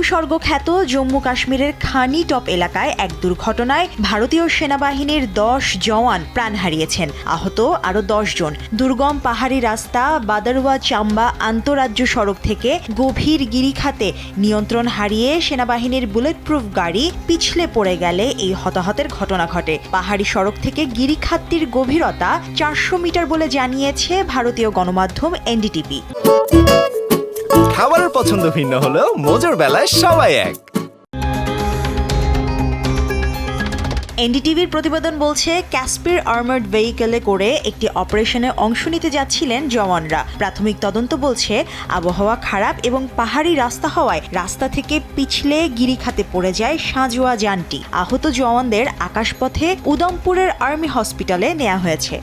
ভূস্বর্গখ্যাত জম্মু কাশ্মীরের খানি টপ এলাকায় এক দুর্ঘটনায় ভারতীয় সেনাবাহিনীর 10 জওয়ান প্রাণ হারিয়েছেন, আহত আরও 10 জন। দুর্গম পাহাড়ি রাস্তা বাদারওয়া চাম্বা আন্তঃরাজ্য সড়ক থেকে গভীর গিরিখাতে নিয়ন্ত্রণ হারিয়ে সেনাবাহিনীর বুলেটপ্রুফ গাড়ি পিছলে পড়ে গেলে এই হতাহতের ঘটনা ঘটে। পাহাড়ি সড়ক থেকে গিরিখাতটির গভীরতা 400 মিটার বলে জানিয়েছে ভারতীয় গণমাধ্যম এনডিটিভি। খাবারের পছন্দ ভিন্ন হলেও মজার বেলায় সবাই এক। এনডিটিভির প্রতিবেদন বলছে, ক্যাসপির আর্মার্ড ভেহিকেলে করে একটি অপারেশনে অংশ নিতে যাচ্ছিলেন জওয়ানরা। প্রাথমিক তদন্ত বলছে, আবহাওয়া খারাপ এবং পাহাড়ি রাস্তা হওয়ায় রাস্তা থেকে পিছলে গিরিখাতে পড়ে যায় সাঁজোয়া যানটি। আহত জওয়ানদের আকাশপথে উদমপুরের আর্মি হসপিটালে নেওয়া হয়েছে।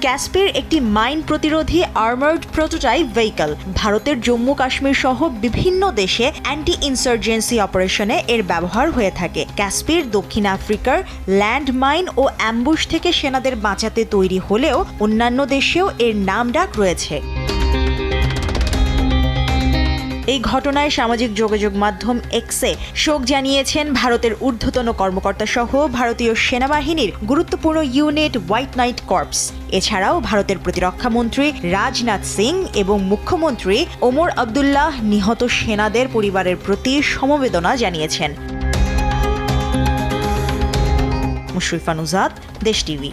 ক্যাসপির একটি মাইন প্রতিরোধী আর্মার্ড প্রোটোটাইপ ভেহিকল ভারতের জম্মু কাশ্মীর সহ বিভিন্ন দেশে অ্যান্টি ইনসার্জেন্সি অপারেশনে এর ব্যবহার হয়ে থাকে। ক্যাসপির দক্ষিণ আফ্রিকার ল্যান্ড মাইন ও অ্যাম্বুশ থেকে সেনাদের বাঁচাতে তৈরি হলেও অন্যান্য দেশেও এর নাম ডাক রয়েছে। এই ঘটনায় সামাজিক যোগাযোগ মাধ্যম এক্সে শোক জানিয়েছেন ভারতের ঊর্ধ্বতন কর্মকর্তা সহ ভারতীয় সেনাবাহিনীর গুরুত্বপূর্ণ ইউনিট হোয়াইট নাইট কর্পস। এছাড়াও ভারতের প্রতিরক্ষা মন্ত্রী রাজনাথ সিং এবং মুখ্যমন্ত্রী ওমর আবদুল্লাহ নিহত সেনাদের পরিবারের প্রতি সমবেদনা জানিয়েছেন। মুশরিফা নুজাত, দেশ টিভি।